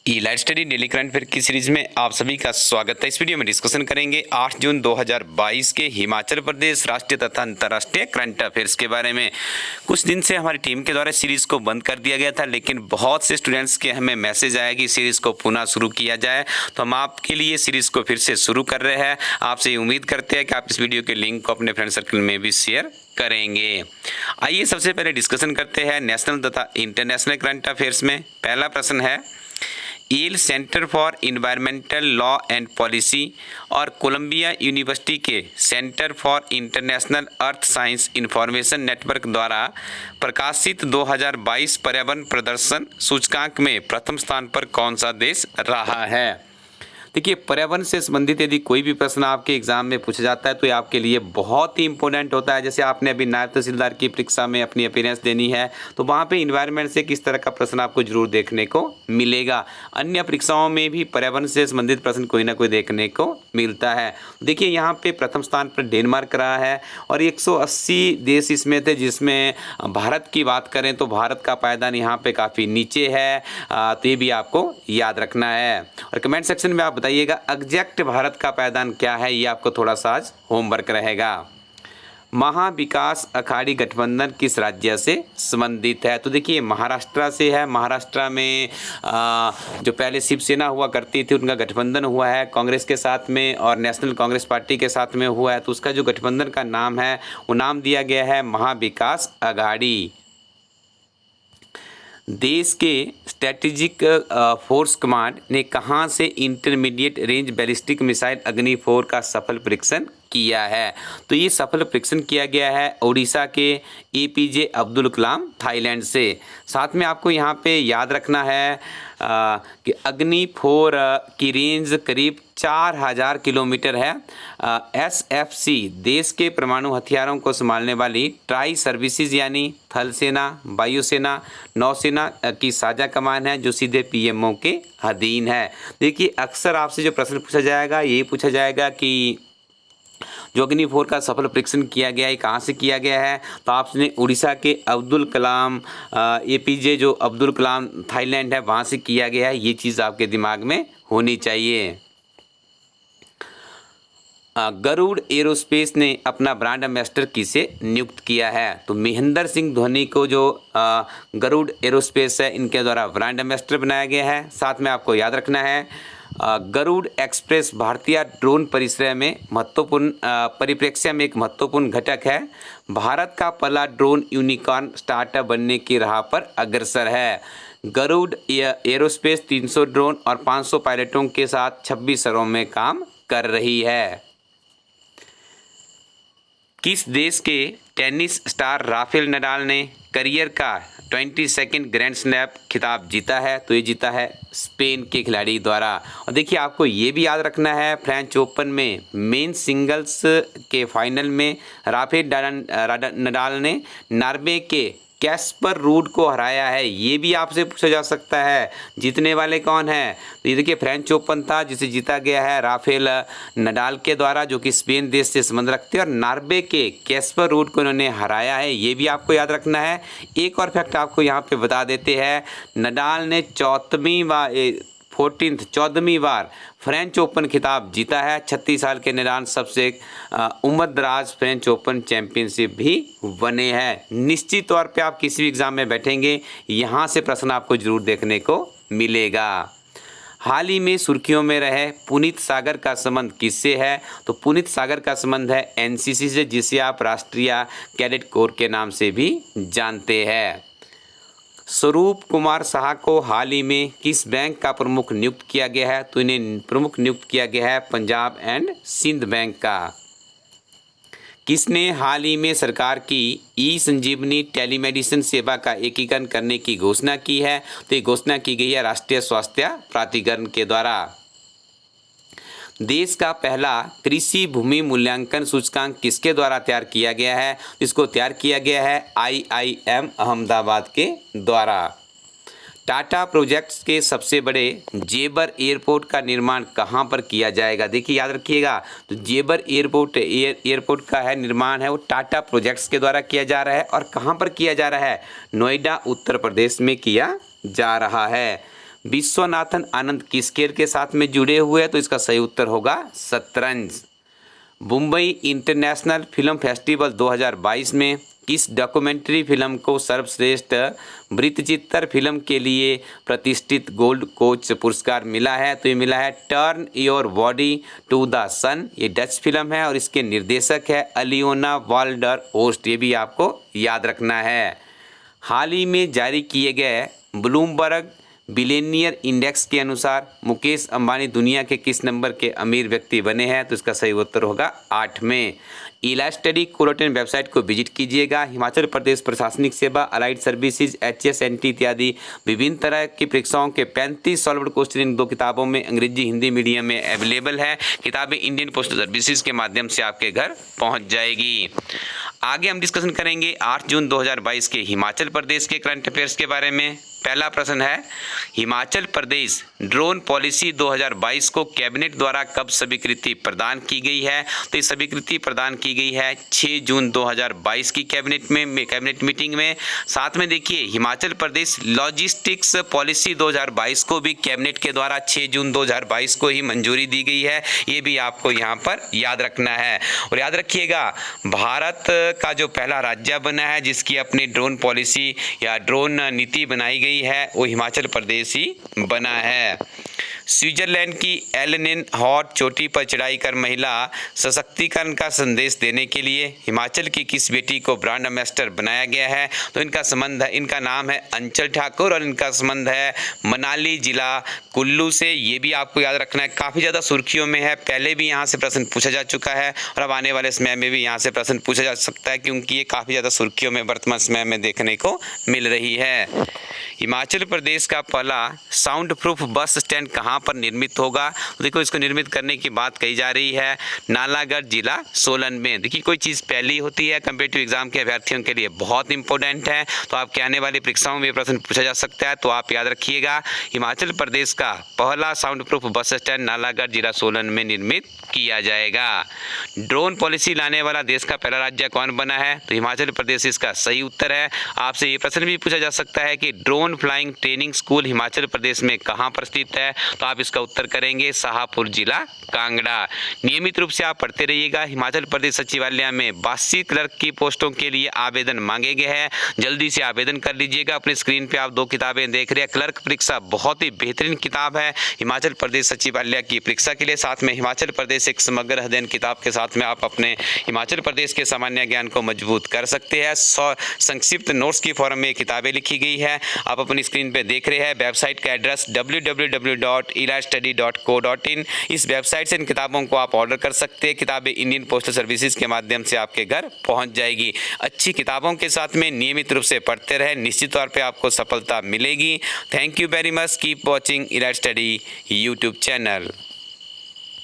ई light study daily current affair की series में आप सभी का स्वागत है। इस वीडियो में डिस्कशन करेंगे 8 जून 2022 के हिमाचल प्रदेश राष्ट्रीय तथा अंतर्राष्ट्रीय करंट अफेयर्स के बारे में। कुछ दिन से हमारी टीम के द्वारा सीरीज को बंद कर दिया गया था, लेकिन बहुत से स्टूडेंट्स के हमें मैसेज आया कि सीरीज को पुनः शुरू किया जाए, तो हम आपके लिए सीरीज को फिर से शुरू कर रहे हैं। आपसे उम्मीद करते हैं कि आप इस वीडियो के लिंक को अपने फ्रेंड सर्कल में भी शेयर करेंगे। आइए सबसे पहले डिस्कशन करते हैं नेशनल तथा इंटरनेशनल करंट अफेयर्स में। पहला प्रश्न है, Yale Center for Environmental Law and Policy और कोलंबिया यूनिवर्सिटी के Center for International Earth Science Information Network द्वारा प्रकाशित 2022 पर्यावरण प्रदर्शन सूचकांक में प्रथम स्थान पर कौन सा देश रहा है। देखिए, पर्यावरण से संबंधित यदि कोई भी प्रश्न आपके एग्जाम में पूछा जाता है तो ये आपके लिए बहुत ही इंपॉर्टेंट होता है। जैसे आपने अभी नायब तहसीलदार की परीक्षा में अपनी अपीयरेंस देनी है, तो वहाँ पे इन्वायरमेंट से किस तरह का प्रश्न आपको जरूर देखने को मिलेगा। अन्य परीक्षाओं में भी पर्यावरण से संबंधित प्रश्न कोई ना कोई देखने को मिलता है। देखिए, यहाँ पे प्रथम स्थान पर डेनमार्क रहा है और 180 देश इसमें थे, जिसमें भारत की बात करें तो भारत का पायदान यहाँ पे काफ़ी नीचे है। तो ये भी आपको याद रखना है। और कमेंट सेक्शन में आप बताइएगा एग्जैक्ट भारत का पायदान क्या है, ये आपको थोड़ा सा आज होमवर्क रहेगा। महाविकास अघाड़ी गठबंधन किस राज्य से संबंधित है? तो देखिए, महाराष्ट्र से है। महाराष्ट्र में जो पहले शिवसेना हुआ करती थी, उनका गठबंधन हुआ है कांग्रेस के साथ में और नेशनल कांग्रेस पार्टी के साथ में हुआ है, तो उसका जो गठबंधन का नाम है वो नाम दिया गया है महाविकास अघाड़ी। देश के स्ट्रेटेजिक फोर्स कमांड ने कहां से इंटरमीडिएट रेंज बैलिस्टिक मिसाइल अग्नि 4 का सफल परीक्षण किया है? तो ये सफल परीक्षण किया गया है उड़ीसा के एपीजे अब्दुल कलाम थाईलैंड से। साथ में आपको यहाँ पे याद रखना है कि अग्नि 4 की रेंज करीब 4000 किलोमीटर है। एसएफसी देश के परमाणु हथियारों को संभालने वाली ट्राई सर्विसेज यानी थल सेना, वायुसेना, नौसेना की साझा कमान है, जो सीधे पीएमओ के अधीन है। देखिए, अक्सर आपसे जो प्रश्न पूछा जाएगा ये पूछा जाएगा कि जो अग्नि 4 का सफल परीक्षण किया गया है कहाँ से किया गया है, तो आपने उड़ीसा के अब्दुल कलाम एपीजे जो अब्दुल कलाम थाईलैंड है वहाँ से किया गया है। ये चीज़ आपके दिमाग में होनी चाहिए। गरुड़ एरोस्पेस ने अपना ब्रांड एम्बेसडर किसे नियुक्त किया है? तो महेंद्र सिंह धोनी को जो गरुड़ एरोस्पेस है इनके द्वारा ब्रांड एम्बेसडर बनाया गया है। साथ में आपको याद रखना है गरुड़ एक्सप्रेस भारतीय ड्रोन परिसर में महत्वपूर्ण परिप्रेक्ष्य में एक महत्वपूर्ण घटक है। भारत का पहला ड्रोन यूनिकॉर्न स्टार्टअप बनने की राह पर अग्रसर है। गरुड़ एरोस्पेस 300 ड्रोन और 500 पायलटों के साथ 26 शहरों में काम कर रही है। किस देश के टेनिस स्टार राफेल नडाल ने करियर का 22nd ग्रैंड स्लैम खिताब जीता है? तो ये जीता है स्पेन के खिलाड़ी द्वारा। और देखिए, आपको ये भी याद रखना है फ्रेंच ओपन में मेन सिंगल्स के फाइनल में राफेल नडाल ने नॉर्वे के कैस्पर रूड को हराया है। ये भी आपसे पूछा जा सकता है जीतने वाले कौन है? तो ये देखिए, फ्रेंच ओपन था जिसे जीता गया है राफेल नडाल के द्वारा, जो कि स्पेन देश से संबंध रखते हैं, और नॉर्वे के कैस्पर रूड को इन्होंने हराया है। ये भी आपको याद रखना है। एक और फैक्ट आपको यहाँ पे बता देते हैं, नडाल ने 14वीं बार फ्रेंच ओपन खिताब जीता है। 36 साल के नडाल सबसे उम्रदराज फ्रेंच ओपन चैंपियनशिप भी बने हैं। निश्चित तौर पे आप किसी भी एग्जाम में बैठेंगे यहाँ से प्रश्न आपको जरूर देखने को मिलेगा। हाल ही में सुर्खियों में रहे पुनीत सागर का संबंध किससे है? तो पुनीत सागर का संबंध है एनसीसी से, जिसे आप राष्ट्रीय कैडेट कोर के नाम से भी जानते हैं। स्वरूप कुमार शाह को हाल ही में किस बैंक का प्रमुख नियुक्त किया गया है? तो इन्हें प्रमुख नियुक्त किया गया है पंजाब एंड सिंध बैंक का। किसने हाल ही में सरकार की ई संजीवनी टेलीमेडिसिन सेवा का एकीकरण करने की घोषणा की है? तो ये घोषणा की गई है राष्ट्रीय स्वास्थ्य प्राधिकरण के द्वारा। देश का पहला कृषि भूमि मूल्यांकन सूचकांक किसके द्वारा तैयार किया गया है? इसको तैयार किया गया है IIM अहमदाबाद के द्वारा। टाटा प्रोजेक्ट्स के सबसे बड़े जेबर एयरपोर्ट का निर्माण कहाँ पर किया जाएगा? देखिए, याद रखिएगा, तो जेबर एयरपोर्ट का है निर्माण है वो टाटा प्रोजेक्ट्स के द्वारा किया जा रहा है। और कहाँ पर किया जा रहा है? नोएडा उत्तर प्रदेश में किया जा रहा है। विश्वनाथन आनंद किस खेल के साथ में जुड़े हुए हैं? तो इसका सही उत्तर होगा शतरंज। मुंबई इंटरनेशनल फिल्म फेस्टिवल 2022 में किस डॉक्यूमेंट्री फिल्म को सर्वश्रेष्ठ वृत्तचित्र फिल्म के लिए प्रतिष्ठित गोल्ड कोच पुरस्कार मिला है? तो ये मिला है turn your body to the sun. ये डच फिल्म है और इसके निर्देशक है अलियोना वाल्डर ओस्ट। ये भी आपको याद रखना है। हाल ही में जारी किए गए ब्लूमबर्ग बिलियनियर इंडेक्स के अनुसार मुकेश अंबानी दुनिया के किस नंबर के अमीर व्यक्ति बने हैं? तो इसका सही उत्तर होगा 8वें। इलास्टडी कोलोटेन वेबसाइट को विजिट कीजिएगा। हिमाचल प्रदेश प्रशासनिक सेवा, अलाइड सर्विसेज, HSNT इत्यादि विभिन्न तरह की परीक्षाओं के 35 सॉल्व्ड क्वेश्चन इन 2 किताबों में अंग्रेजी हिंदी मीडियम में अवेलेबल है। किताबें इंडियन पोस्टल सर्विसेज के माध्यम से आपके घर पहुंच जाएगी। आगे हम डिस्कशन करेंगे 8 जून 2022 के हिमाचल प्रदेश के करंट अफेयर्स के बारे में। पहला प्रश्न है, हिमाचल प्रदेश ड्रोन पॉलिसी 2022 को कैबिनेट द्वारा कब स्वीकृति प्रदान की गई है? तो ये स्वीकृति प्रदान की गई है 6 जून 2022 की कैबिनेट मीटिंग में। साथ में देखिए हिमाचल प्रदेश लॉजिस्टिक्स पॉलिसी 2022 को भी कैबिनेट के द्वारा 6 जून 2022 को ही मंजूरी दी गई है। ये भी आपको यहाँ पर याद रखना है। और याद रखिएगा भारत का जो पहला राज्य बना है जिसकी अपनी ड्रोन पॉलिसी या ड्रोन नीति बनाई गई है वो हिमाचल प्रदेश ही बना है। स्विट्जरलैंड की एलेनिन हॉट चोटी पर चढ़ाई कर महिला सशक्तिकरण का संदेश देने के लिए हिमाचल की किस बेटी को ब्रांड एम्बेसडर बनाया गया है? तो इनका नाम है अंचल ठाकुर और इनका संबंध है मनाली जिला कुल्लू से। ये भी आपको याद रखना है, काफ़ी ज़्यादा सुर्खियों में है। पहले भी यहाँ से प्रश्न पूछा जा चुका है और अब आने वाले समय में भी यहाँ से प्रश्न पूछा जा सकता है क्योंकि ये काफ़ी ज़्यादा सुर्खियों में वर्तमान समय में देखने को मिल रही है। हिमाचल प्रदेश का पहला साउंड प्रूफ बस स्टैंड कहाँ पर निर्मित होगा? तो देखो इसको निर्मित करने की बात कही जा रही है नालागढ़ जिला सोलन में। देखिए कोई चीज़ पहली होती है कम्पिटिटिव एग्जाम के अभ्यर्थियों के लिए बहुत इंपॉर्टेंट है, तो आपके आने वाली परीक्षाओं में प्रश्न पूछा जा सकता है। तो आप याद रखिएगा हिमाचल प्रदेश का पहला sound proof bus stand Nalagarh जिला सोलन में निर्मित किया जाएगा। ड्रोन पॉलिसी लाने वाला देश का पहला राज्य कौन बना है? तो हिमाचल प्रदेश इसका सही उत्तर है। आपसे ये प्रश्न भी पूछा जा सकता है कि drone flying training school Himachal Pradesh में कहाँ पर स्थित है? तो आप इसका उत्तर करेंगे शाहपुर जिला कांगड़ा। नियमित रूप से आप पढ़ते रहिएगा। हिमाचल प्रदेश सचिवालय में 82 क्लर्क की पोस्टों के लिए आवेदन मांगे गए हैं, जल्दी से आवेदन कर लीजिएगा। अपने स्क्रीन पे आप 2 किताबें देख रहे हैं। क्लर्क परीक्षा बहुत ही बेहतरीन किताब है हिमाचल प्रदेश सचिवालय की परीक्षा के लिए। साथ में हिमाचल प्रदेश एक समग्र अध्ययन किताब के साथ में आप अपने हिमाचल प्रदेश के सामान्य ज्ञान को मजबूत कर सकते हैं। संक्षिप्त नोट्स की फॉर्म में किताबें लिखी गई है, आप अपनी स्क्रीन पे देख रहे हैं। वेबसाइट का एड्रेस www.elastudy.co.in। इस वेबसाइट से इन किताबों को आप ऑर्डर कर सकते हैं। किताबें इंडियन पोस्टल सर्विसेज के माध्यम से आपके घर पहुंच जाएगी। अच्छी किताबों के साथ में नियमित रूप से पढ़ते रहें, निश्चित तौर पे आपको सफलता मिलेगी। Thank you very much. Keep watching Elastudy YouTube channel.